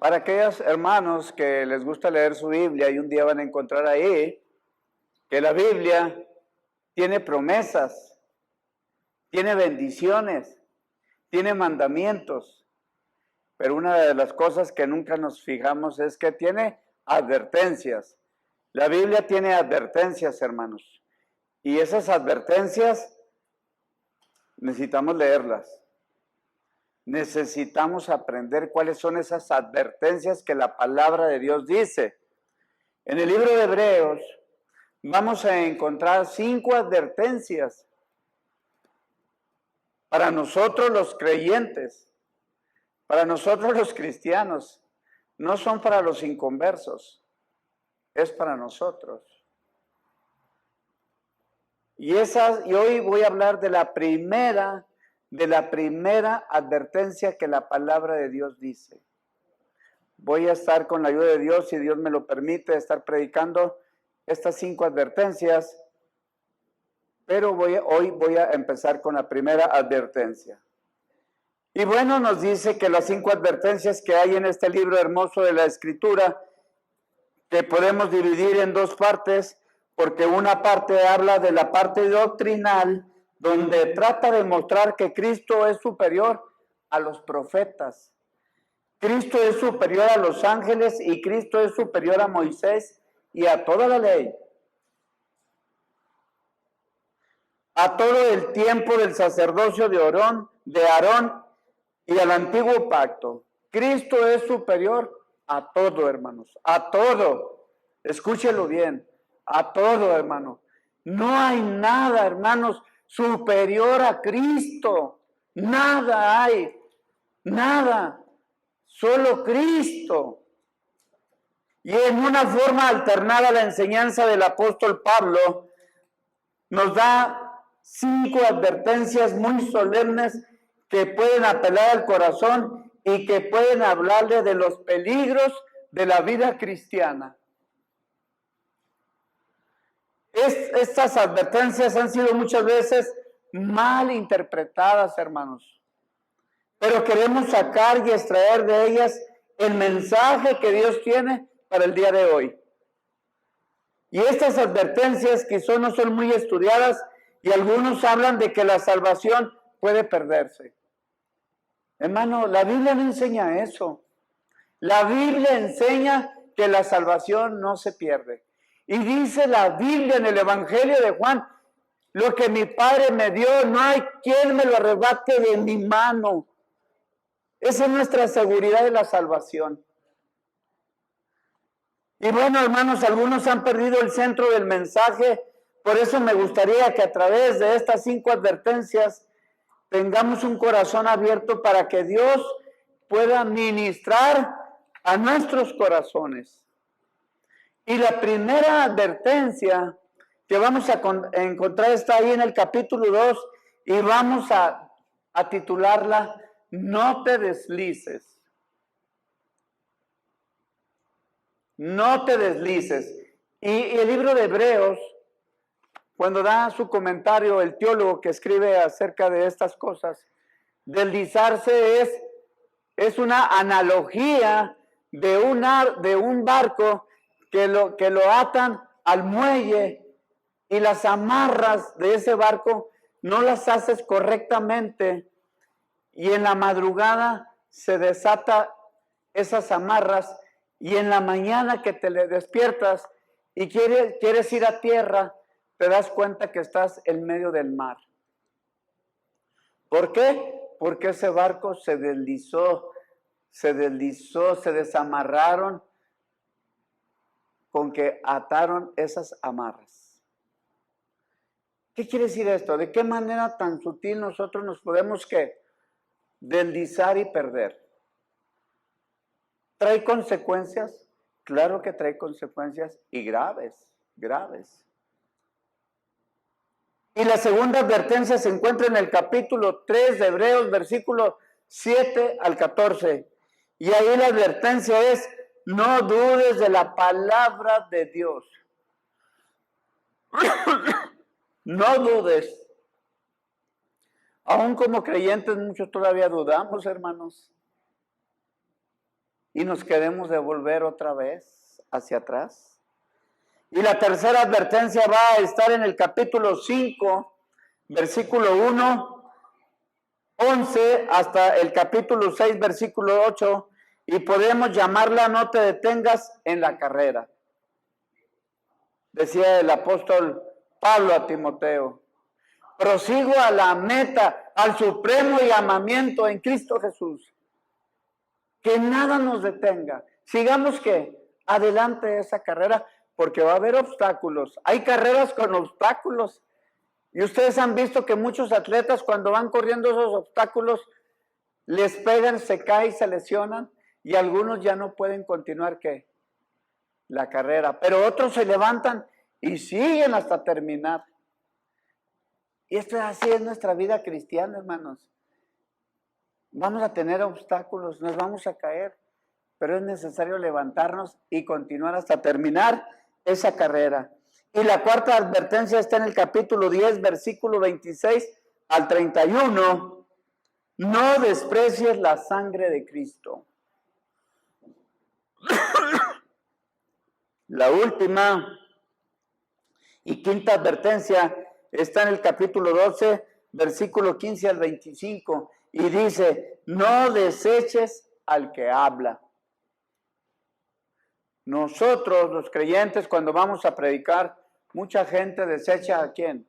Para aquellos hermanos que les gusta leer su Biblia y un día van a encontrar ahí que la Biblia tiene promesas, tiene bendiciones, tiene mandamientos, pero una de las cosas que nunca nos fijamos es que tiene advertencias. La Biblia tiene advertencias, hermanos, y esas advertencias necesitamos leerlas. Necesitamos aprender cuáles son esas advertencias que la palabra de Dios dice. En el libro de Hebreos vamos a encontrar 5 advertencias para nosotros los creyentes, para nosotros los cristianos. No son para los inconversos, es para nosotros. Y hoy voy a hablar de la primera advertencia que la palabra de Dios dice. Voy a estar con la ayuda de Dios, si Dios me lo permite, estar predicando estas 5 advertencias, pero hoy voy a empezar con la primera advertencia. Y bueno, nos dice que las 5 advertencias que hay en este libro hermoso de la Escritura, que podemos dividir en 2 partes, porque una parte habla de la parte doctrinal, donde trata de mostrar que Cristo es superior a los profetas. Cristo es superior a los ángeles y Cristo es superior a Moisés y a toda la ley. A todo el tiempo del sacerdocio de Aarón y al antiguo pacto. Cristo es superior a todo, hermanos, a todo. Escúchelo bien, a todo, hermano. No hay nada, hermanos, superior a Cristo. Nada hay, nada. Solo Cristo. Y en una forma alternada a la enseñanza del apóstol Pablo, nos da 5 advertencias muy solemnes que pueden apelar al corazón y que pueden hablarle de los peligros de la vida cristiana. Estas advertencias han sido muchas veces mal interpretadas, hermanos. Pero queremos sacar y extraer de ellas el mensaje que Dios tiene para el día de hoy. Y estas advertencias quizás no son muy estudiadas y algunos hablan de que la salvación puede perderse. Hermano, la Biblia no enseña eso. La Biblia enseña que la salvación no se pierde. Y dice la Biblia en el Evangelio de Juan, lo que mi Padre me dio, no hay quien me lo arrebate de mi mano. Esa es nuestra seguridad de la salvación. Y bueno, hermanos, algunos han perdido el centro del mensaje, por eso me gustaría que a través de estas 5 advertencias tengamos un corazón abierto para que Dios pueda ministrar a nuestros corazones. Y la primera advertencia que vamos a encontrar está ahí en el capítulo 2 y vamos a titularla No te deslices. No te deslices. Y el libro de Hebreos, cuando da su comentario, el teólogo que escribe acerca de estas cosas, deslizarse es una analogía de un barco que lo atan al muelle y las amarras de ese barco no las haces correctamente y en la madrugada se desata esas amarras y en la mañana que te le despiertas y quieres ir a tierra, te das cuenta que estás en medio del mar. ¿Por qué? Porque ese barco se deslizó, se desamarraron con que ataron esas amarras. ¿Qué quiere decir esto? ¿De qué manera tan sutil nosotros nos podemos deslizar y perder? ¿Trae consecuencias? Claro que trae consecuencias y graves, graves. Y la segunda advertencia se encuentra en el capítulo 3 de Hebreos, versículo 7 al 14. Y ahí la advertencia es, no dudes de la palabra de Dios. No dudes. Aún como creyentes muchos todavía dudamos, hermanos. y nos queremos devolver otra vez hacia atrás. Y la tercera advertencia va a estar en el capítulo 5, versículo 1, 11, hasta el capítulo 6, versículo 8, y podemos llamarla no te detengas en la carrera. Decía el apóstol Pablo a Timoteo, prosigo a la meta, al supremo llamamiento en Cristo Jesús. Que nada nos detenga. Sigamos que adelante esa carrera, porque va a haber obstáculos. Hay carreras con obstáculos. Y ustedes han visto que muchos atletas cuando van corriendo esos obstáculos, les pegan, se caen, se lesionan, y algunos ya no pueden continuar ¿qué? La carrera. Pero otros se levantan y siguen hasta terminar. Y esto es así en nuestra vida cristiana, hermanos. Vamos a tener obstáculos, nos vamos a caer, pero es necesario levantarnos y continuar hasta terminar esa carrera. Y la cuarta advertencia está en el capítulo 10, versículo 26 al 31. No desprecies la sangre de Cristo. La última y quinta advertencia está en el capítulo 12, versículo 15 al 25. Y dice, no deseches al que habla. Nosotros, los creyentes, cuando vamos a predicar, mucha gente desecha ¿a quién?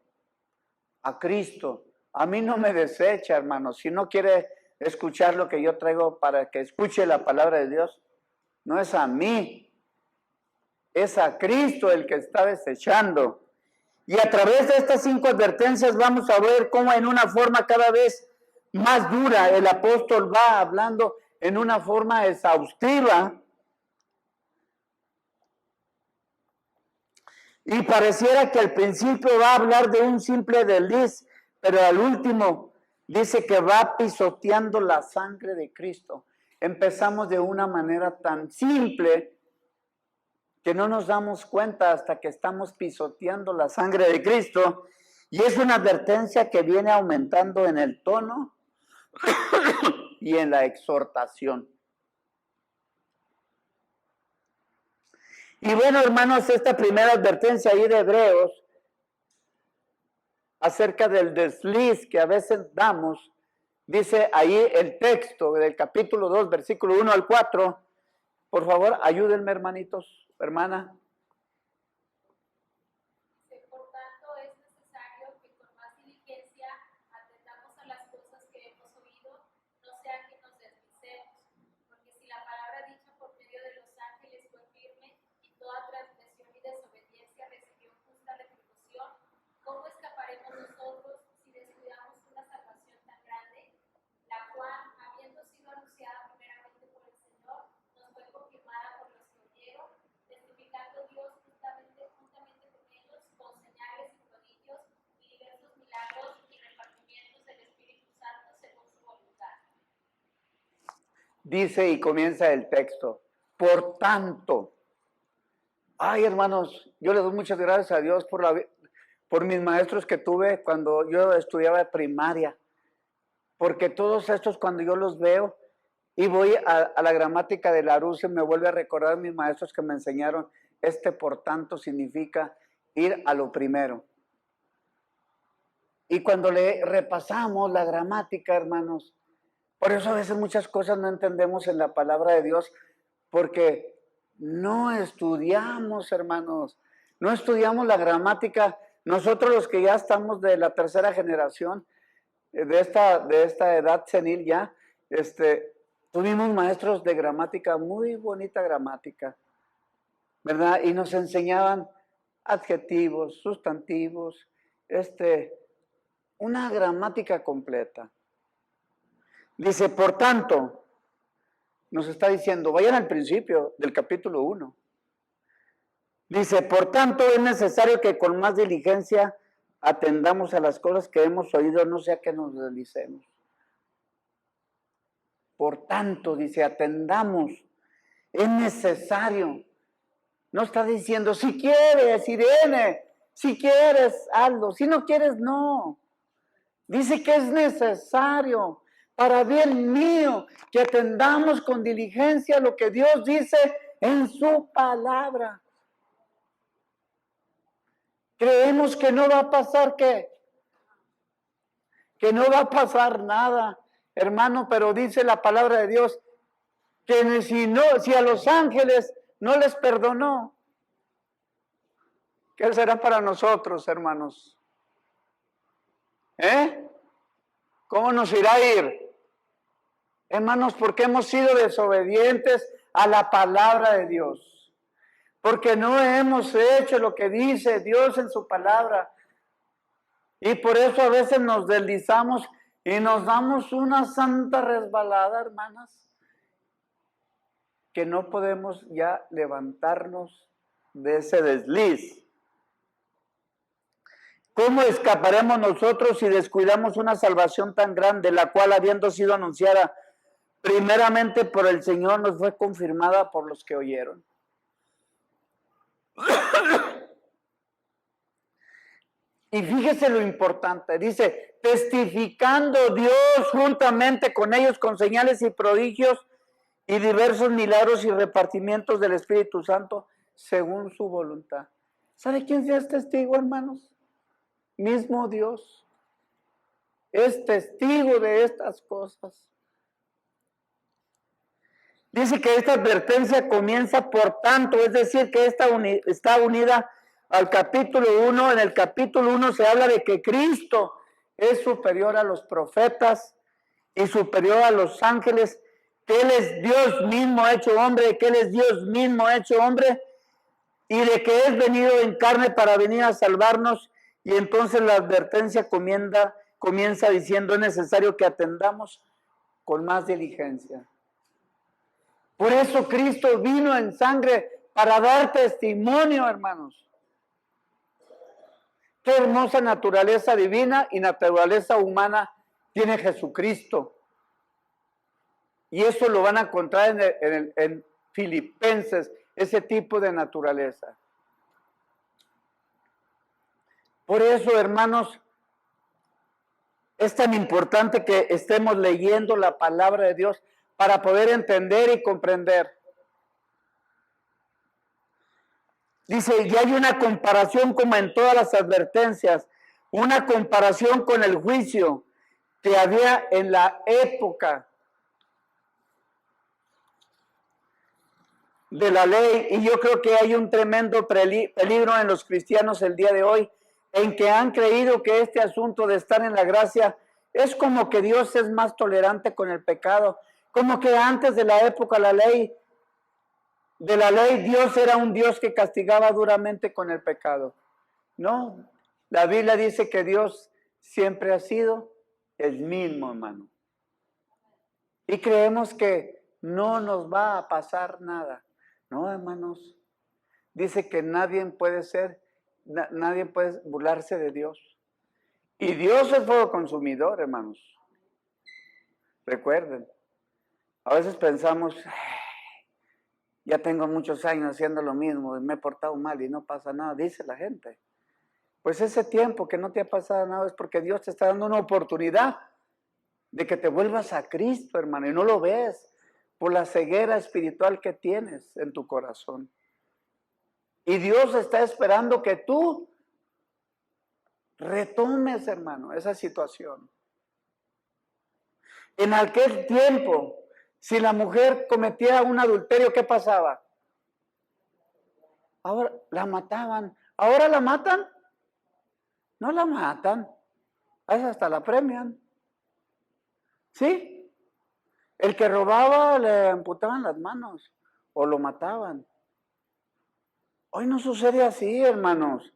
A Cristo. A mí no me desecha, hermano. Si no quiere escuchar lo que yo traigo para que escuche la palabra de Dios, no es a mí. Es a Cristo el que está desechando. Y a través de estas 5 advertencias vamos a ver cómo en una forma cada vez más dura el apóstol va hablando en una forma exhaustiva. Y pareciera que al principio va a hablar de un simple desliz, pero al último dice que va pisoteando la sangre de Cristo. Empezamos de una manera tan simple que no nos damos cuenta hasta que estamos pisoteando la sangre de Cristo. Y es una advertencia que viene aumentando en el tono y en la exhortación. Y bueno, hermanos, esta primera advertencia ahí de Hebreos acerca del desliz que a veces damos, dice ahí el texto del capítulo 2, versículo 1 al 4. Por favor, ayúdenme, hermanitos, hermana. Por tanto, es necesario que con más diligencia atendamos a las cosas que hemos oído, no sea que nos deslicemos. Porque si la palabra dicha por medio de los ángeles fue firme y toda transgresión y desobediencia recibió justa retribución, ¿cómo escaparemos nosotros si descuidamos una salvación tan grande, la cual, habiendo sido anunciada primeramente por el Señor, nos fue confirmada por los que oyeron, testificando Dios juntamente con ellos, con señales y prodigios y diversos milagros y repartimientos del Espíritu Santo según su voluntad? Dice y comienza el texto, por tanto. Ay, hermanos, yo le doy muchas gracias a Dios por mis maestros que tuve cuando yo estudiaba primaria. Porque todos estos, cuando yo los veo y voy a la gramática de Larousse, me vuelve a recordar mis maestros que me enseñaron, por tanto significa ir a lo primero. Y cuando le repasamos la gramática, hermanos, por eso a veces muchas cosas no entendemos en la palabra de Dios, porque no estudiamos, hermanos, no estudiamos la gramática. Nosotros los que ya estamos de la tercera generación, de esta edad senil ya, tuvimos maestros de gramática, muy bonita gramática, ¿verdad? Y nos enseñaban adjetivos, sustantivos, una gramática completa. Dice, por tanto, nos está diciendo, vayan al principio del capítulo 1. Dice, por tanto, es necesario que con más diligencia atendamos a las cosas que hemos oído, no sea que nos deslicemos. Por tanto, dice, atendamos. Es necesario. No está diciendo, si quieres, Irene, si quieres, hazlo. Si no quieres, no. Dice que es necesario. para bien mío, que atendamos con diligencia lo que Dios dice en su palabra. Creemos que no va a pasar ¿qué? Que no va a pasar nada, hermano, pero dice la palabra de Dios que si a los ángeles no les perdonó, ¿qué será para nosotros, hermanos? ¿Cómo nos irá a ir? Hermanos, porque hemos sido desobedientes a la palabra de Dios. Porque no hemos hecho lo que dice Dios en su palabra. Y por eso a veces nos deslizamos y nos damos una santa resbalada, hermanas, que no podemos ya levantarnos de ese desliz. ¿Cómo escaparemos nosotros si descuidamos una salvación tan grande, la cual, habiendo sido anunciada primeramente por el Señor, nos fue confirmada por los que oyeron? Y fíjese lo importante, dice, testificando Dios juntamente con ellos con señales y prodigios y diversos milagros y repartimientos del Espíritu Santo según su voluntad. ¿Sabe quién es testigo, hermanos? Mismo Dios. Es testigo de estas cosas. Dice que esta advertencia comienza por tanto, es decir, que está unida al capítulo 1. En el capítulo 1 se habla de que Cristo es superior a los profetas y superior a los ángeles, que Él es Dios mismo hecho hombre, que Él es Dios mismo hecho hombre, y de que es venido en carne para venir a salvarnos. Y entonces la advertencia comienza diciendo, es necesario que atendamos con más diligencia. Por eso Cristo vino en sangre para dar testimonio, hermanos. Qué hermosa naturaleza divina y naturaleza humana tiene Jesucristo. Y eso lo van a encontrar en Filipenses, ese tipo de naturaleza. Por eso, hermanos, es tan importante que estemos leyendo la palabra de Dios para poder entender y comprender. Dice, y hay una comparación como en todas las advertencias, una comparación con el juicio que había en la época de la ley. Y yo creo que hay un tremendo peligro en los cristianos el día de hoy, en que han creído que este asunto de estar en la gracia es como que Dios es más tolerante con el pecado, como que antes de la época de la ley, Dios era un Dios que castigaba duramente con el pecado. No, la Biblia dice que Dios siempre ha sido el mismo, hermano. Y creemos que no nos va a pasar nada. No, hermanos. Dice que nadie puede burlarse de Dios. Y Dios es fuego consumidor, hermanos. Recuerden. A veces pensamos, ya tengo muchos años haciendo lo mismo y me he portado mal y no pasa nada, dice la gente. Pues ese tiempo que no te ha pasado nada es porque Dios te está dando una oportunidad de que te vuelvas a Cristo, hermano, y no lo ves por la ceguera espiritual que tienes en tu corazón. Y Dios está esperando que tú retomes, hermano, esa situación. En aquel tiempo, si la mujer cometía un adulterio, ¿qué pasaba? Ahora la mataban. ¿Ahora la matan? No la matan. A veces hasta la premian. ¿Sí? El que robaba le amputaban las manos o lo mataban. Hoy no sucede así, hermanos.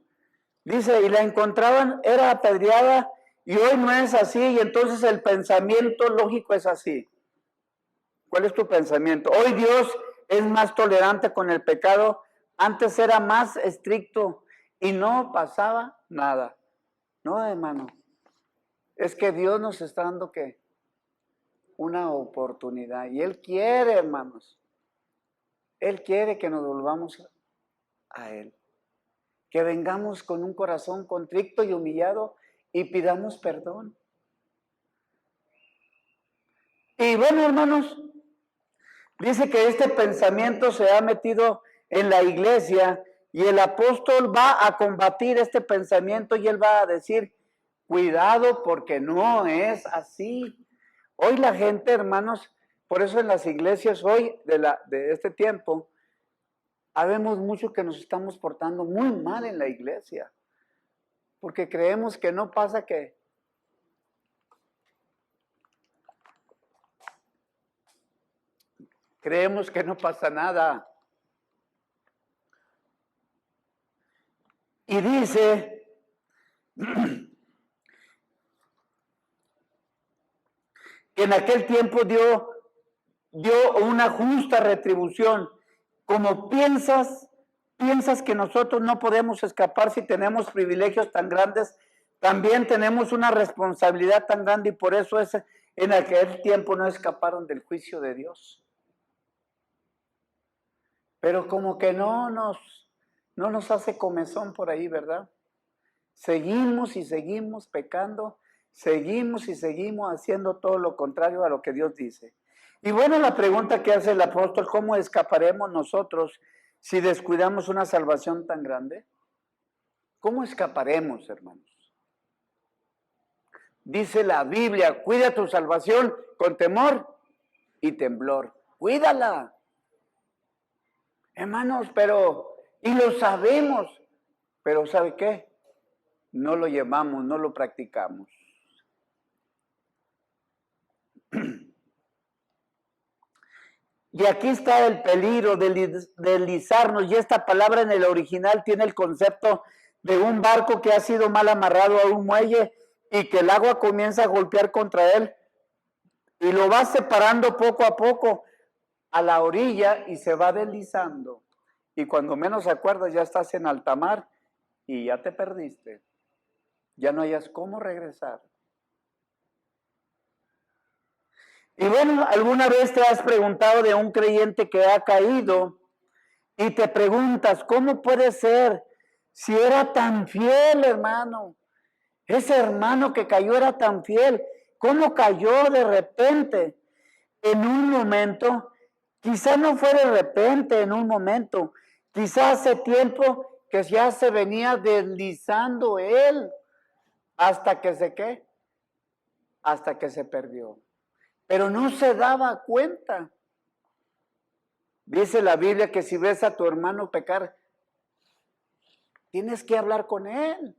Dice, y la encontraban, era apedreada, y hoy no es así, y entonces el pensamiento lógico es así. ¿Cuál es tu pensamiento? Hoy Dios es más tolerante con el pecado, antes era más estricto y no pasaba nada. No, hermano, es que Dios nos está dando ¿qué? Una oportunidad, y Él quiere, hermanos, Él quiere que nos volvamos a Él. Que vengamos con un corazón contrito y humillado y pidamos perdón. Y bueno, hermanos, dice que este pensamiento se ha metido en la iglesia y el apóstol va a combatir este pensamiento y él va a decir, cuidado porque no es así. Hoy la gente, hermanos, por eso en las iglesias hoy de este tiempo, habemos mucho que nos estamos portando muy mal en la iglesia, porque creemos que no pasa que creemos que no pasa nada. Y dice que en aquel tiempo dio una justa retribución. Como piensas que nosotros no podemos escapar si tenemos privilegios tan grandes, también tenemos una responsabilidad tan grande y por eso en aquel tiempo no escaparon del juicio de Dios. Pero como que no nos hace comezón por ahí, ¿verdad? Seguimos y seguimos pecando, seguimos y seguimos haciendo todo lo contrario a lo que Dios dice. Y bueno, la pregunta que hace el apóstol, ¿cómo escaparemos nosotros si descuidamos una salvación tan grande? ¿Cómo escaparemos, hermanos? Dice la Biblia, cuida tu salvación con temor y temblor. Cuídala. Hermanos, y lo sabemos, pero ¿sabe qué? No lo llevamos, no lo practicamos. Y aquí está el peligro de deslizarnos, y esta palabra en el original tiene el concepto de un barco que ha sido mal amarrado a un muelle y que el agua comienza a golpear contra él y lo va separando poco a poco a la orilla y se va deslizando. Y cuando menos acuerdas ya estás en alta mar y ya te perdiste. Ya no hayas cómo regresar. Y bueno, ¿alguna vez te has preguntado de un creyente que ha caído y te preguntas, ¿cómo puede ser si era tan fiel, hermano? Ese hermano que cayó era tan fiel. ¿Cómo cayó de repente? En un momento, quizá no fue de repente en un momento, quizá hace tiempo que ya se venía deslizando él hasta que ¿qué? Hasta que se perdió. Pero no se daba cuenta. Dice la Biblia que si ves a tu hermano pecar, tienes que hablar con él.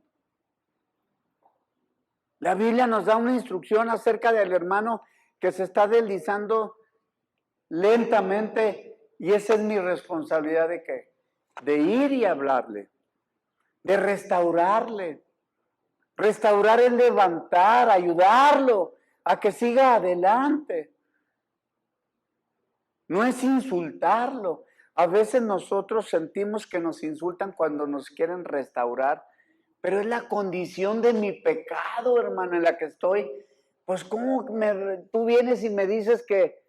La Biblia nos da una instrucción acerca del hermano que se está deslizando lentamente y esa es mi responsabilidad de ¿qué? De ir y hablarle, de restaurarle. Restaurar es levantar, ayudarlo a que siga adelante. No es insultarlo. A veces nosotros sentimos que nos insultan cuando nos quieren restaurar, pero es la condición de mi pecado, hermano, en la que estoy. Pues ¿cómo tú vienes y me dices que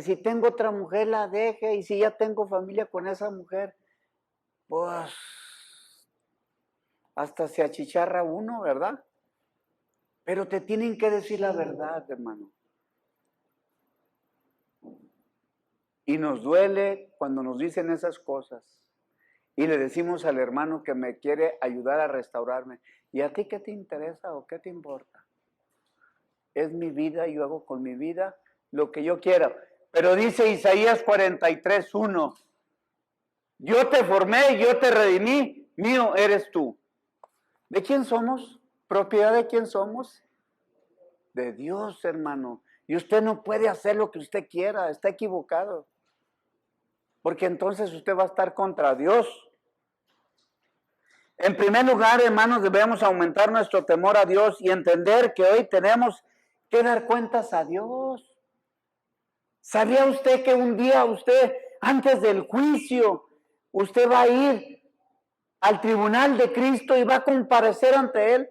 si tengo otra mujer la deje y si ya tengo familia con esa mujer? Pues hasta se achicharra uno, ¿verdad? Pero te tienen que decir la verdad, hermano. Y nos duele cuando nos dicen esas cosas. Y le decimos al hermano que me quiere ayudar a restaurarme. ¿Y a ti qué te interesa o qué te importa? Es mi vida, yo hago con mi vida lo que yo quiera. Pero dice Isaías 43:1, yo te formé, yo te redimí, mío eres tú. ¿De quién somos? ¿Propiedad de quién somos? De Dios, hermano. Y usted no puede hacer lo que usted quiera, está equivocado. Porque entonces usted va a estar contra Dios. En primer lugar, hermanos, debemos aumentar nuestro temor a Dios y entender que hoy tenemos que dar cuentas a Dios. ¿Sabía usted que un día usted, antes del juicio, usted va a ir al tribunal de Cristo y va a comparecer ante Él?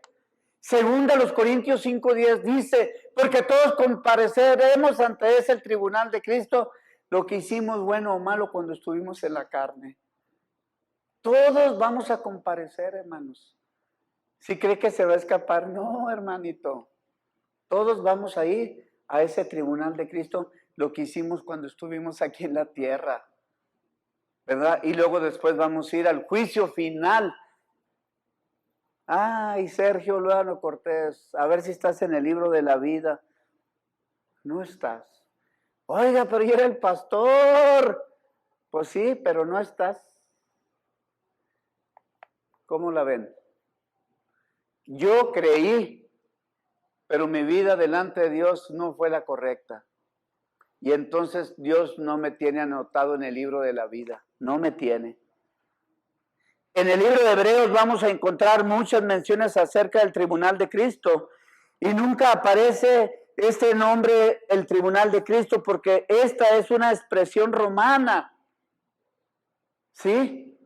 Segunda los Corintios 5:10 dice, porque todos compareceremos ante ese el tribunal de Cristo, lo que hicimos bueno o malo cuando estuvimos en la carne. Todos vamos a comparecer, hermanos. Si cree que se va a escapar, no, hermanito. Todos vamos a ir a ese tribunal de Cristo lo que hicimos cuando estuvimos aquí en la tierra, ¿verdad? Y luego después vamos a ir al juicio final. Ay, Sergio Luano Cortés, a ver si estás en el libro de la vida. No estás. Oiga, pero yo era el pastor. Pues sí, pero no estás. ¿Cómo la ven? Yo creí, pero mi vida delante de Dios no fue la correcta. Y entonces Dios no me tiene anotado en el libro de la vida. No me tiene. En el libro de Hebreos vamos a encontrar muchas menciones acerca del tribunal de Cristo. Y nunca aparece este nombre, el tribunal de Cristo, porque esta es una expresión romana. ¿Sí?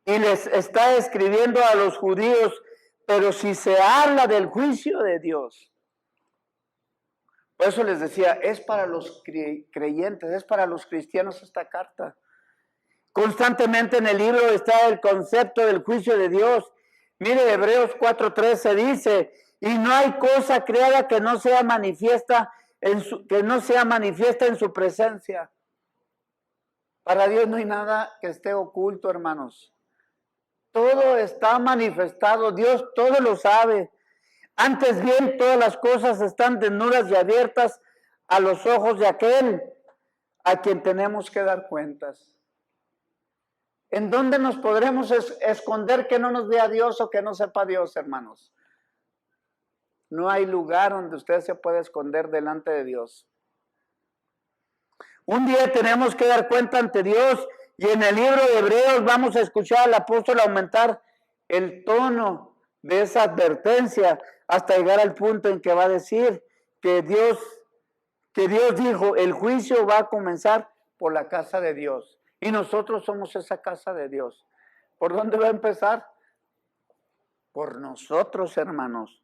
Y les está escribiendo a los judíos, pero si se habla del juicio de Dios. Por eso les decía, es para los creyentes, es para los cristianos esta carta. Constantemente en el libro está el concepto del juicio de Dios. Mire, Hebreos 4:13 dice, y no hay cosa creada que no sea manifiesta en su presencia. Para Dios no hay nada que esté oculto, hermanos. Todo está manifestado, Dios todo lo sabe. Antes bien, todas las cosas están desnudas y abiertas a los ojos de aquel a quien tenemos que dar cuentas. ¿En dónde nos podremos esconder que no nos vea Dios o que no sepa Dios, hermanos? No hay lugar donde usted se pueda esconder delante de Dios. Un día tenemos que dar cuenta ante Dios y en el libro de Hebreos vamos a escuchar al apóstol aumentar el tono de esa advertencia hasta llegar al punto en que va a decir que Dios dijo, el juicio va a comenzar por la casa de Dios. Y nosotros somos esa casa de Dios. ¿Por dónde va a empezar? Por nosotros, hermanos.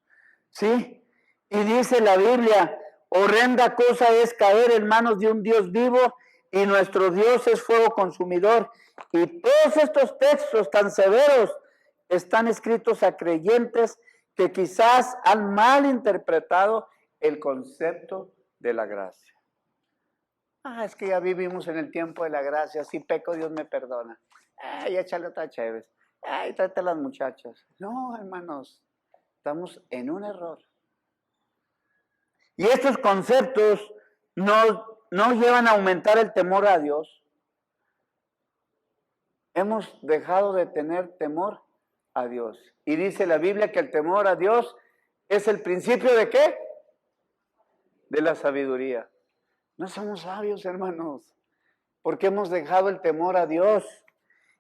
¿Sí? Y dice la Biblia, horrenda cosa es caer en manos de un Dios vivo y nuestro Dios es fuego consumidor. Y todos estos textos tan severos están escritos a creyentes que quizás han mal interpretado el concepto de la gracia. Es que ya vivimos en el tiempo de la gracia, si peco Dios me perdona. Ay, échale otra chévere. Ay, tráete a las muchachas. No, hermanos, estamos en un error. Y estos conceptos no llevan a aumentar el temor a Dios. Hemos dejado de tener temor a Dios. Y dice la Biblia que el temor a Dios es el principio ¿de qué? De la sabiduría. No somos sabios, hermanos, porque hemos dejado el temor a Dios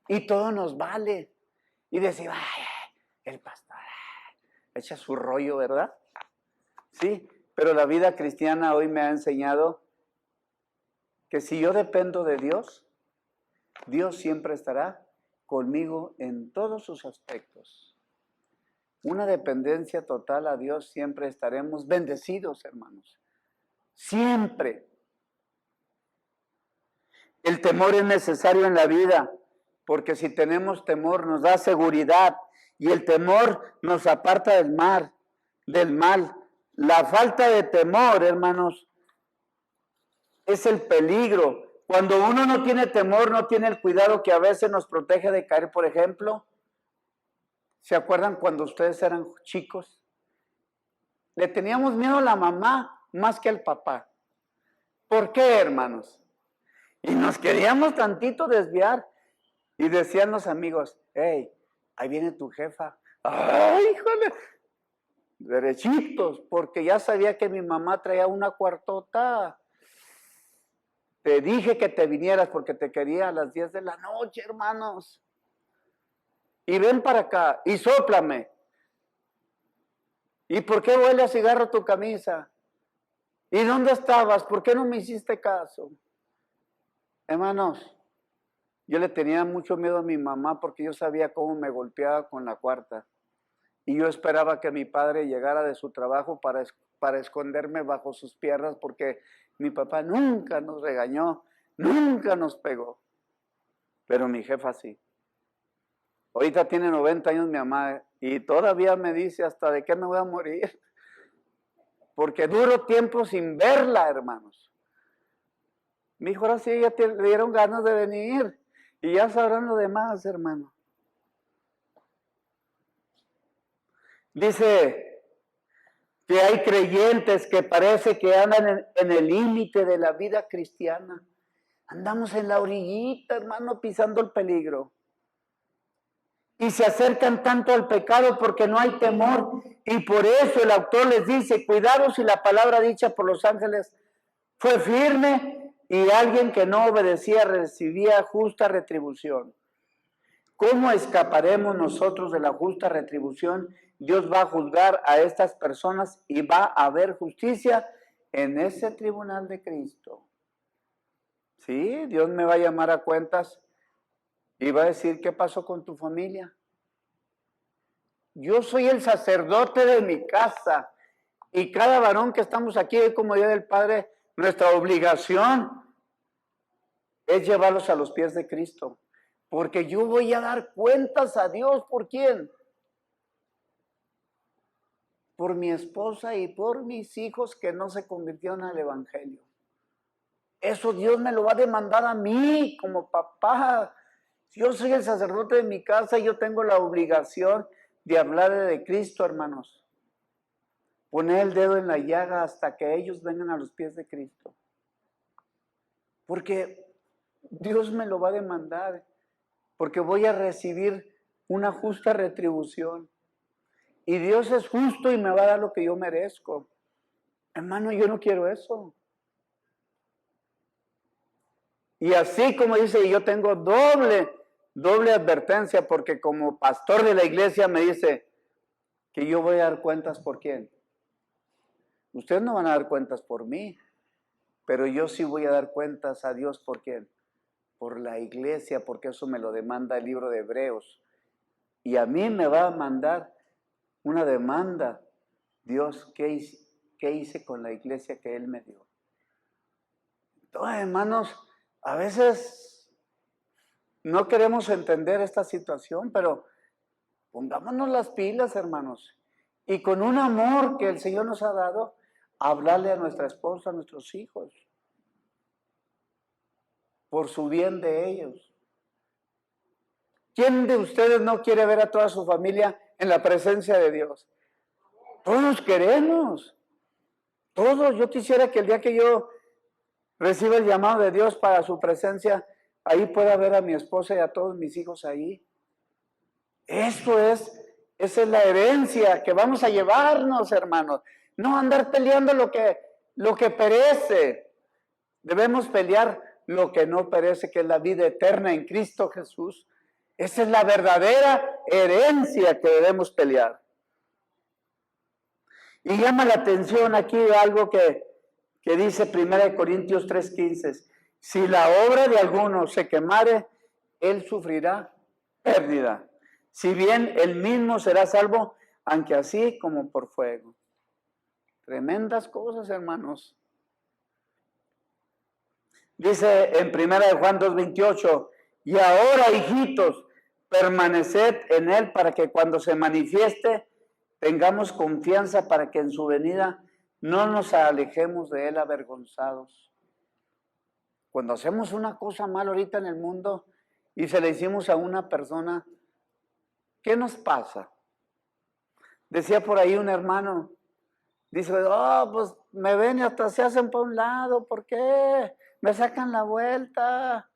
y todo nos vale. Y decir, ay, el pastor echa su rollo, ¿verdad? Sí, pero la vida cristiana hoy me ha enseñado que si yo dependo de Dios, Dios siempre estará conmigo en todos sus aspectos. Una dependencia total a Dios, siempre estaremos bendecidos, hermanos. Siempre. El temor es necesario en la vida, porque si tenemos temor nos da seguridad y el temor nos aparta del mal. La falta de temor, hermanos, es el peligro. Cuando uno no tiene temor, no tiene el cuidado que a veces nos protege de caer, por ejemplo. ¿Se acuerdan cuando ustedes eran chicos? Le teníamos miedo a la mamá más que al papá. ¿Por qué, hermanos? Y nos queríamos tantito desviar. Y decían los amigos, hey, ahí viene tu jefa. ¡Ay, híjole! Derechitos, porque ya sabía que mi mamá traía una cuartota. Te dije que te vinieras porque te quería a las 10 de la noche, hermanos. Y ven para acá y sóplame. ¿Y por qué huele a cigarro tu camisa? ¿Y dónde estabas? ¿Por qué no me hiciste caso? Hermanos, yo le tenía mucho miedo a mi mamá porque yo sabía cómo me golpeaba con la cuarta. Y yo esperaba que mi padre llegara de su trabajo para esconderme bajo sus piernas porque mi papá nunca nos regañó, nunca nos pegó. Pero mi jefa sí. Ahorita tiene 90 años mi mamá y todavía me dice hasta de qué me voy a morir. porque duro tiempo sin verla, hermanos. Mi hijo, ahora sí ya le dieron ganas de venir y ya sabrán lo demás, hermano. Dice que hay creyentes que parece que andan en el límite de la vida cristiana. Andamos en la orillita, hermano, pisando el peligro. Y se acercan tanto al pecado porque no hay temor. Y por eso el autor les dice, cuidado si la palabra dicha por los ángeles fue firme y alguien que no obedecía recibía justa retribución. ¿Cómo escaparemos nosotros de la justa retribución? Dios va a juzgar a estas personas y va a haber justicia en ese tribunal de Cristo. Sí, Dios me va a llamar a cuentas y va a decir, ¿qué pasó con tu familia? Yo soy el sacerdote de mi casa y cada varón que estamos aquí, como Día del Padre, nuestra obligación es llevarlos a los pies de Cristo. Porque yo voy a dar cuentas a Dios, ¿por quién? Por mi esposa y por mis hijos que no se convirtieron al Evangelio. Eso Dios me lo va a demandar a mí como papá. Yo soy el sacerdote de mi casa y yo tengo la obligación de hablar de Cristo, hermanos. Poner el dedo en la llaga hasta que ellos vengan a los pies de Cristo. Porque Dios me lo va a demandar. Porque voy a recibir una justa retribución. Y Dios es justo y me va a dar lo que yo merezco. Hermano, yo no quiero eso. Y así como dice, yo tengo doble advertencia, porque como pastor de la iglesia me dice que yo voy a dar cuentas por quién. Ustedes no van a dar cuentas por mí, pero yo sí voy a dar cuentas a Dios por quién. Por la iglesia, porque eso me lo demanda el libro de Hebreos. Y a mí me va a mandar una demanda. Dios, ¿qué hice con la iglesia que Él me dio? Entonces, hermanos, a veces no queremos entender esta situación, pero pongámonos las pilas, hermanos. Y con un amor que el Señor nos ha dado, hablarle a nuestra esposa, a nuestros hijos. Por su bien de ellos. ¿Quién de ustedes no quiere ver a toda su familia en la presencia de Dios? Todos queremos. Todos. Yo quisiera que el día que yo reciba el llamado de Dios para su presencia, ahí pueda ver a mi esposa y a todos mis hijos ahí. Esa es la herencia que vamos a llevarnos, hermanos. No andar peleando lo que perece. Debemos pelear lo que no perece, que es la vida eterna en Cristo Jesús. Esa es la verdadera herencia que debemos pelear. Y llama la atención aquí algo que dice 1 Corintios 3:15. Si la obra de alguno se quemare, él sufrirá pérdida. Si bien él mismo será salvo, aunque así como por fuego. Tremendas cosas, hermanos. Dice en 1 Juan 2:28, y ahora, hijitos, permaneced en él para que cuando se manifieste tengamos confianza para que en su venida no nos alejemos de él avergonzados. Cuando hacemos una cosa mal ahorita en el mundo y se le hicimos a una persona, ¿qué nos pasa? Decía por ahí un hermano, dice, pues me ven y hasta se hacen para un lado, ¿por qué? Me sacan la vuelta.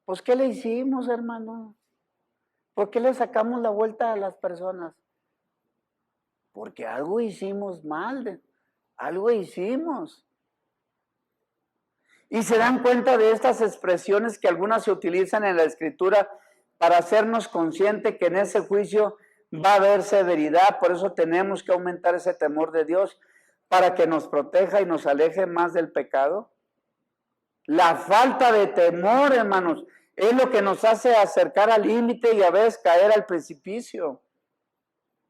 Pues, ¿qué le hicimos, hermano? ¿Por qué le sacamos la vuelta a las personas? Porque algo hicimos mal, algo hicimos. Y se dan cuenta de estas expresiones que algunas se utilizan en la Escritura para hacernos conscientes que en ese juicio va a haber severidad. Por eso tenemos que aumentar ese temor de Dios para que nos proteja y nos aleje más del pecado. La falta de temor, hermanos, es lo que nos hace acercar al límite y a veces caer al precipicio.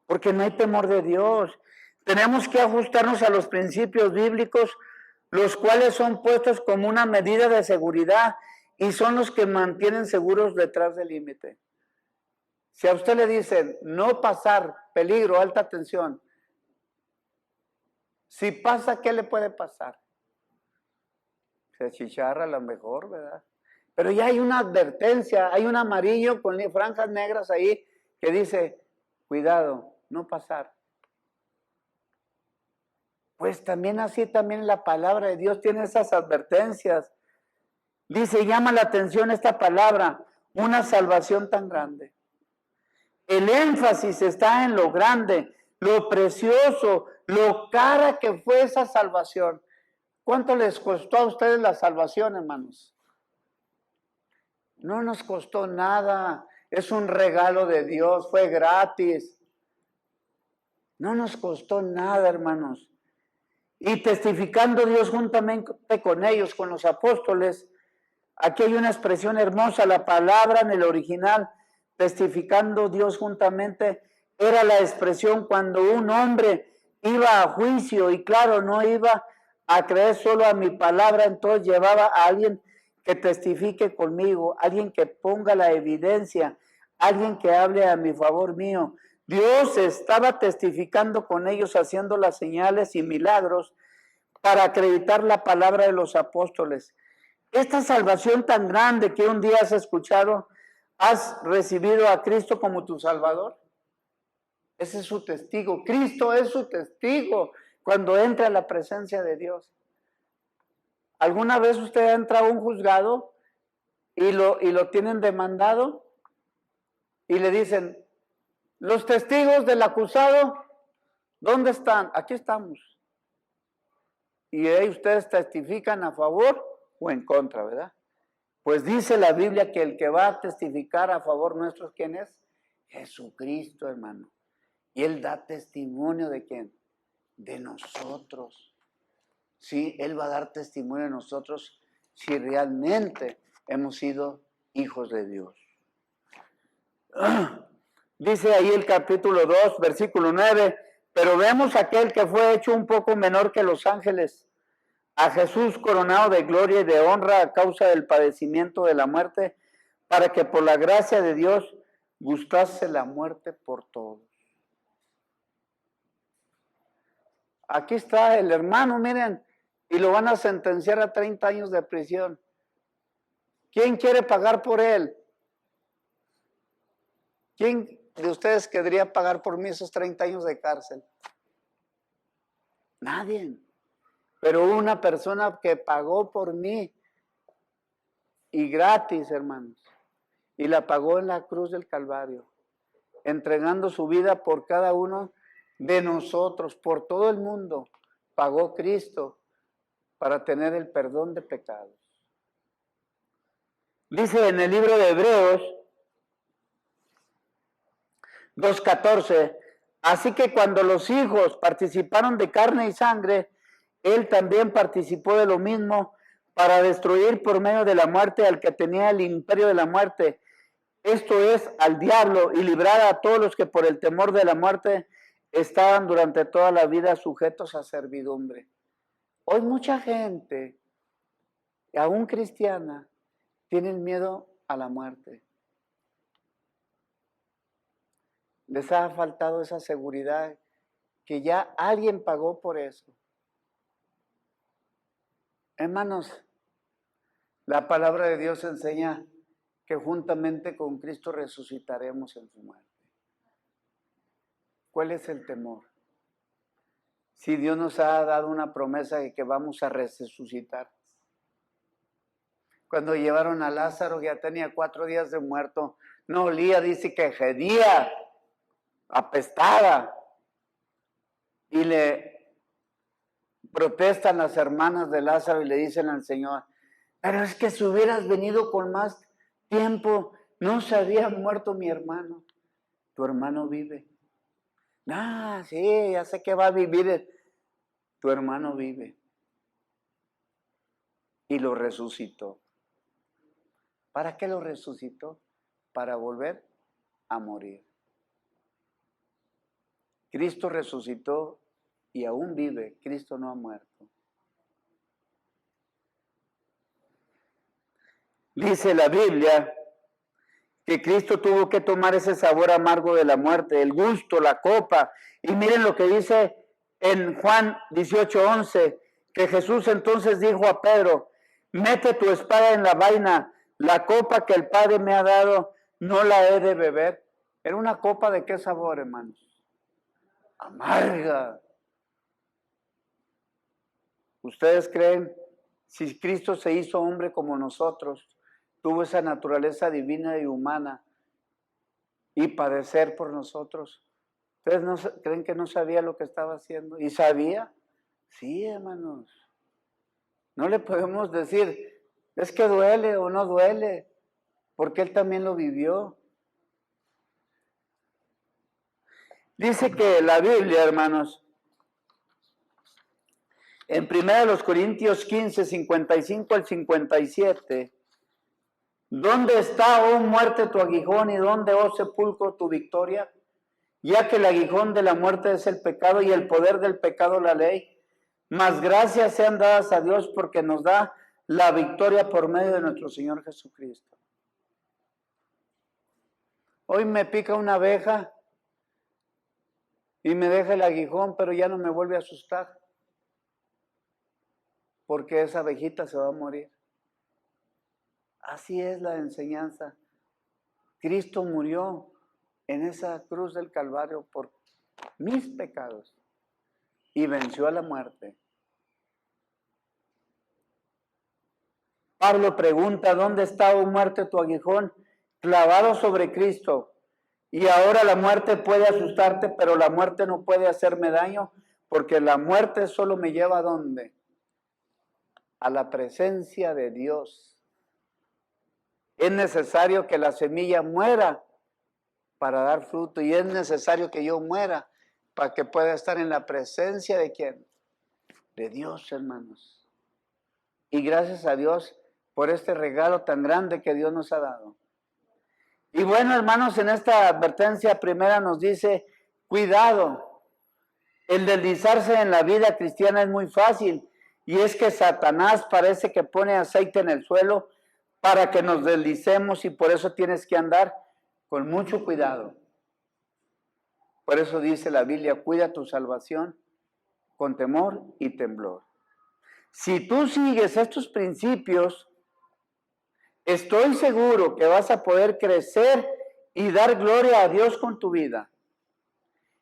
Porque no hay temor de Dios. Tenemos que ajustarnos a los principios bíblicos, los cuales son puestos como una medida de seguridad y son los que mantienen seguros detrás del límite. Si a usted le dicen no pasar, peligro, alta tensión, Si pasa, ¿qué le puede pasar? Se achicharra a lo mejor, ¿verdad? Pero ya hay una advertencia, hay un amarillo con franjas negras ahí que dice, cuidado, no pasar. Pues también así, también la palabra de Dios tiene esas advertencias. Dice, llama la atención esta palabra, una salvación tan grande. El énfasis está en lo grande, lo precioso, lo cara que fue esa salvación. ¿Cuánto les costó a ustedes la salvación, hermanos? No nos costó nada, es un regalo de Dios, fue gratis. No nos costó nada, hermanos. Y testificando Dios juntamente con ellos, con los apóstoles, aquí hay una expresión hermosa, la palabra en el original, testificando Dios juntamente, era la expresión cuando un hombre iba a juicio y claro, no iba a creer solo a mi palabra, entonces llevaba a alguien que testifique conmigo, alguien que ponga la evidencia, alguien que hable a mi favor mío. Dios estaba testificando con ellos, haciendo las señales y milagros para acreditar la palabra de los apóstoles. Esta salvación tan grande que un día has escuchado, has recibido a Cristo como tu Salvador. Ese es su testigo. Cristo es su testigo cuando entra a la presencia de Dios. ¿Alguna vez usted ha entrado a un juzgado y lo tienen demandado? Y le dicen, los testigos del acusado, ¿dónde están? Aquí estamos. Y ahí ustedes testifican a favor o en contra, ¿verdad? Pues dice la Biblia que el que va a testificar a favor nuestro, ¿quién es? Jesucristo, hermano. Y Él da testimonio ¿de quién? De nosotros. Sí, Él va a dar testimonio de nosotros si realmente hemos sido hijos de Dios. Dice ahí el capítulo 2, versículo 9, pero vemos aquel que fue hecho un poco menor que los ángeles, a Jesús coronado de gloria y de honra a causa del padecimiento de la muerte, para que por la gracia de Dios gustase la muerte por todos. Aquí está el hermano, miren, y lo van a sentenciar a 30 años de prisión. ¿Quién quiere pagar por él? ¿Quién de ustedes querría pagar por mí esos 30 años de cárcel? Nadie. Pero una persona que pagó por mí y gratis, hermanos, y la pagó en la cruz del Calvario, entregando su vida por cada uno de nosotros, por todo el mundo, pagó Cristo para tener el perdón de pecados. Dice en el libro de Hebreos 2:14, así que cuando los hijos participaron de carne y sangre, Él también participó de lo mismo para destruir por medio de la muerte al que tenía el imperio de la muerte, esto es, al diablo, y librar a todos los que por el temor de la muerte estaban durante toda la vida sujetos a servidumbre. Hoy mucha gente, aún cristiana, tiene miedo a la muerte. Les ha faltado esa seguridad que ya alguien pagó por eso. Hermanos, la palabra de Dios enseña que juntamente con Cristo resucitaremos en su muerte. ¿Cuál es el temor? Si Dios nos ha dado una promesa de que vamos a resucitar. Cuando llevaron a Lázaro, ya tenía 4 días de muerto, no olía, dice que gedía, apestaba. Y le protestan las hermanas de Lázaro y le dicen al Señor, pero es que si hubieras venido con más tiempo, no se había muerto mi hermano. Tu hermano vive. Ah, sí, ya sé que va a vivir. Tu hermano vive. Y lo resucitó. ¿Para qué lo resucitó? Para volver a morir. Cristo resucitó y aún vive. Cristo no ha muerto. Dice la Biblia que Cristo tuvo que tomar ese sabor amargo de la muerte, el gusto, la copa. Y miren lo que dice en Juan 18:11, que Jesús entonces dijo a Pedro, mete tu espada en la vaina, la copa que el Padre me ha dado, no la he de beber. Era una copa de qué sabor, hermanos? Amarga. ¿Ustedes creen, si Cristo se hizo hombre como nosotros, tuvo esa naturaleza divina y humana y padecer por nosotros? ¿Ustedes no creen que no sabía lo que estaba haciendo? ¿Y sabía? Sí, hermanos. No le podemos decir, es que duele o no duele, porque Él también lo vivió. Dice que la Biblia, hermanos, en 1 Corintios 15, 55 al 57, ¿dónde está, oh muerte, tu aguijón y dónde, oh sepulcro, tu victoria? Ya que el aguijón de la muerte es el pecado y el poder del pecado la ley. Mas gracias sean dadas a Dios porque nos da la victoria por medio de nuestro Señor Jesucristo. Hoy me pica una abeja y me deja el aguijón, pero ya no me vuelve a asustar, porque esa abejita se va a morir. Así es la enseñanza. Cristo murió en esa cruz del Calvario por mis pecados y venció a la muerte. Pablo pregunta, ¿dónde está, oh muerte, tu aguijón? Clavado sobre Cristo. Y ahora la muerte puede asustarte, pero la muerte no puede hacerme daño, porque la muerte solo me lleva ¿a dónde? A la presencia de Dios. Es necesario que la semilla muera para dar fruto, y es necesario que yo muera para que pueda estar en la presencia de ¿quién? De Dios, hermanos. Y gracias a Dios por este regalo tan grande que Dios nos ha dado. Y bueno, hermanos, en esta advertencia primera nos dice, cuidado, el deslizarse en la vida cristiana es muy fácil, y es que Satanás parece que pone aceite en el suelo para que nos deslicemos, y por eso tienes que andar con mucho cuidado. Por eso dice la Biblia, cuida tu salvación con temor y temblor. Si tú sigues estos principios, estoy seguro que vas a poder crecer y dar gloria a Dios con tu vida.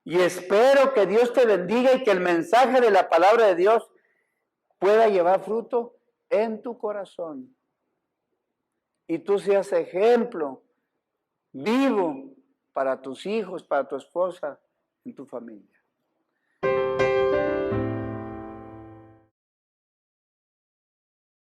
Y espero que Dios te bendiga y que el mensaje de la palabra de Dios pueda llevar fruto en tu corazón. Y tú seas ejemplo vivo para tus hijos, para tu esposa, en tu familia.